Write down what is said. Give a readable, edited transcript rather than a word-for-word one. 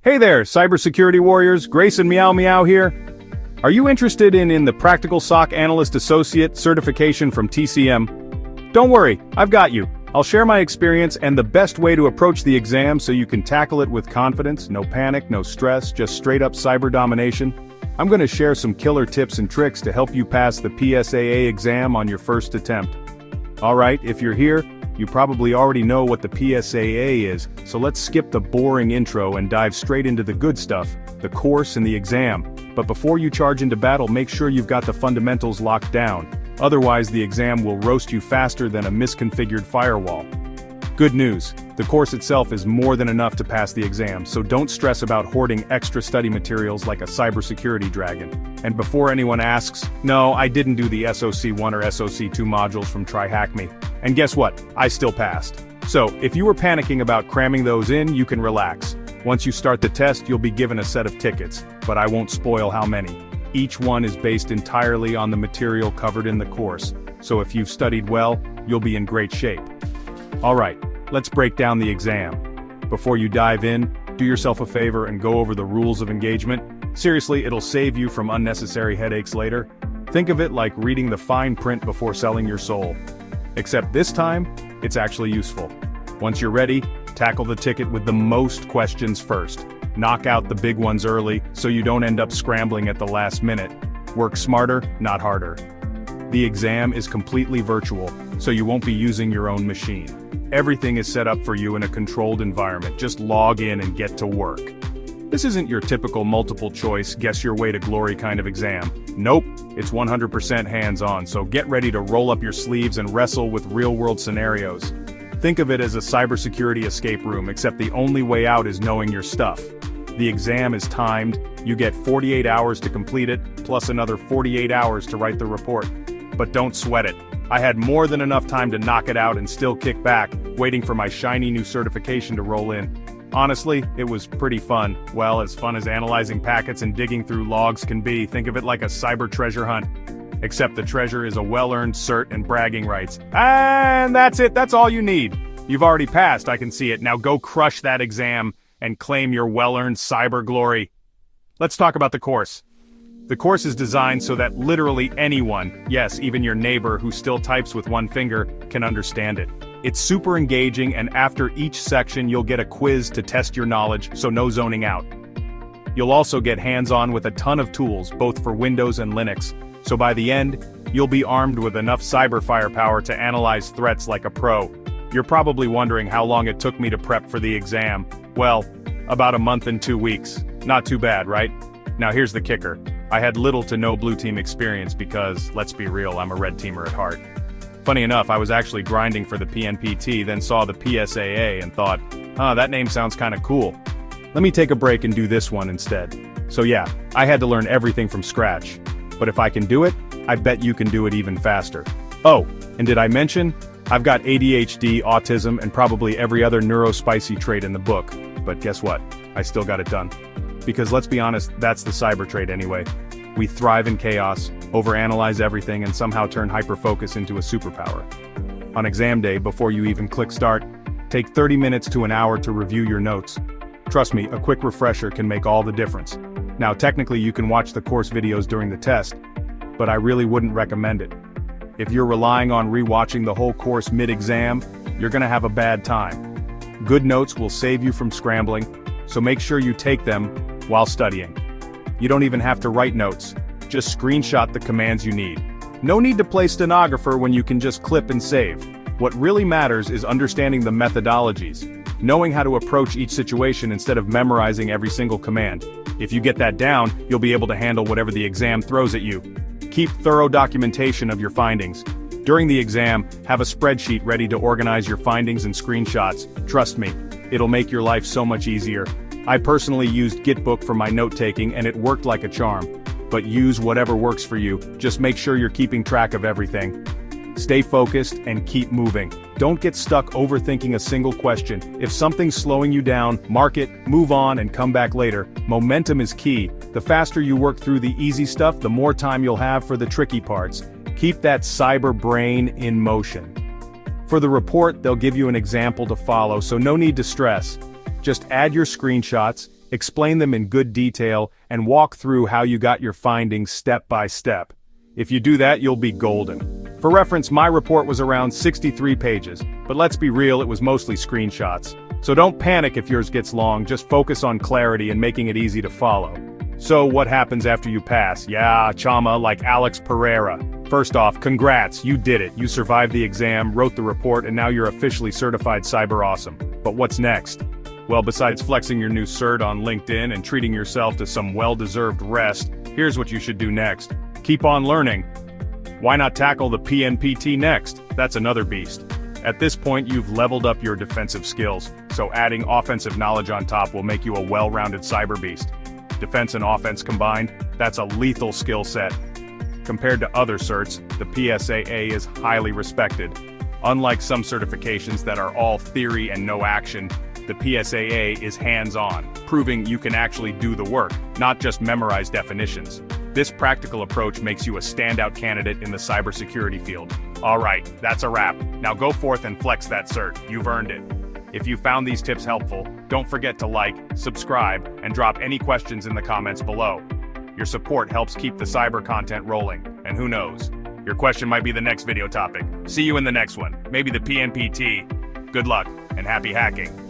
Hey there, cybersecurity warriors, Grace and Meow Meow here. Are you interested in the Practical SOC Analyst Associate certification from TCM? Don't worry, I've got you. I'll share my experience and the best way to approach the exam so you can tackle it with confidence, no panic, no stress, just straight up cyber domination. I'm going to share some killer tips and tricks to help you pass the PSAA exam on your first attempt. Alright, if you're here, you probably already know what the PSAA is, so let's skip the boring intro and dive straight into the good stuff, the course and the exam. But before you charge into battle, make sure you've got the fundamentals locked down. Otherwise, the exam will roast you faster than a misconfigured firewall. Good news, the course itself is more than enough to pass the exam, so don't stress about hoarding extra study materials like a cybersecurity dragon. And before anyone asks, no, I didn't do the SOC1 or SOC2 modules from TryHackMe. And guess what? I still passed. So, if you were panicking about cramming those in, you can relax. Once you start the test, you'll be given a set of tickets, but I won't spoil how many. Each one is based entirely on the material covered in the course, so if you've studied well, you'll be in great shape. Alright, let's break down the exam. Before you dive in, do yourself a favor and go over the rules of engagement. Seriously, it'll save you from unnecessary headaches later. Think of it like reading the fine print before selling your soul. Except this time, it's actually useful. Once you're ready, tackle the ticket with the most questions first. Knock out the big ones early so you don't end up scrambling at the last minute. Work smarter, not harder. The exam is completely virtual, so you won't be using your own machine. Everything is set up for you in a controlled environment. Just log in and get to work. This isn't your typical multiple choice, guess your way to glory kind of exam. Nope, it's 100% hands-on, so get ready to roll up your sleeves and wrestle with real-world scenarios. Think of it as a cybersecurity escape room, except the only way out is knowing your stuff. The exam is timed, you get 48 hours to complete it, plus another 48 hours to write the report. But don't sweat it. I had more than enough time to knock it out and still kick back, waiting for my shiny new certification to roll in. Honestly, it was pretty fun. Well, as fun as analyzing packets and digging through logs can be. Think of it like a cyber treasure hunt. Except the treasure is a well-earned cert and bragging rights. And that's it, that's all you need. You've already passed, I can see it. Now go crush that exam and claim your well-earned cyber glory. Let's talk about the course. The course is designed so that literally anyone, yes, even your neighbor who still types with one finger, can understand it. It's super engaging, and after each section you'll get a quiz to test your knowledge, so no zoning out. You'll also get hands-on with a ton of tools, both for Windows and Linux, so by the end, you'll be armed with enough cyber firepower to analyze threats like a pro. You're probably wondering how long it took me to prep for the exam. Well, about a month and 2 weeks. Not too bad, right? Now here's the kicker. I had little to no blue team experience because, let's be real, I'm a red teamer at heart. Funny enough, I was actually grinding for the PNPT, then saw the PSAA and thought, that name sounds kinda cool. Let me take a break and do this one instead. So yeah, I had to learn everything from scratch. But if I can do it, I bet you can do it even faster. Oh, and did I mention? I've got ADHD, autism, and probably every other neurospicy trait in the book. But guess what? I still got it done. Because let's be honest, that's the cyber trait anyway. We thrive in chaos, overanalyze everything, and somehow turn hyperfocus into a superpower. On exam day, before you even click start, take 30 minutes to an hour to review your notes. Trust me, a quick refresher can make all the difference. Now technically you can watch the course videos during the test, but I really wouldn't recommend it. If you're relying on rewatching the whole course mid-exam, you're gonna have a bad time. Good notes will save you from scrambling, so make sure you take them while studying. You don't even have to write notes, just screenshot the commands you need. No need to play stenographer when you can just clip and save. What really matters is understanding the methodologies, knowing how to approach each situation instead of memorizing every single command. If you get that down, you'll be able to handle whatever the exam throws at you. Keep thorough documentation of your findings. During the exam, have a spreadsheet ready to organize your findings and screenshots. Trust me, it'll make your life so much easier. I personally used Gitbook for my note-taking and it worked like a charm. But use whatever works for you, just make sure you're keeping track of everything. Stay focused and keep moving. Don't get stuck overthinking a single question. If something's slowing you down, mark it, move on, and come back later. Momentum is key. The faster you work through the easy stuff, the more time you'll have for the tricky parts. Keep that cyber brain in motion. For the report, they'll give you an example to follow, so no need to stress. Just add your screenshots, explain them in good detail, and walk through how you got your findings step by step. If you do that, you'll be golden. For reference, my report was around 63 pages, but let's be real, it was mostly screenshots. So don't panic if yours gets long, just focus on clarity and making it easy to follow. So what happens after you pass? Yeah, chama, like Alex Pereira. First off, congrats, you did it. You survived the exam, wrote the report, and now you're officially certified cyber awesome. But what's next? Well, besides flexing your new cert on LinkedIn and treating yourself to some well-deserved rest, here's what you should do next. Keep on learning. Why not tackle the PNPT next? That's another beast. At this point, you've leveled up your defensive skills, so adding offensive knowledge on top will make you a well-rounded cyber beast. Defense and offense combined, that's a lethal skill set. Compared to other certs, the PSAA is highly respected. Unlike some certifications that are all theory and no action, the PSAA is hands-on, proving you can actually do the work, not just memorize definitions. This practical approach makes you a standout candidate in the cybersecurity field. Alright, that's a wrap. Now go forth and flex that cert, you've earned it. If you found these tips helpful, don't forget to like, subscribe, and drop any questions in the comments below. Your support helps keep the cyber content rolling, and who knows, your question might be the next video topic. See you in the next one, maybe the PNPT. Good luck, and happy hacking.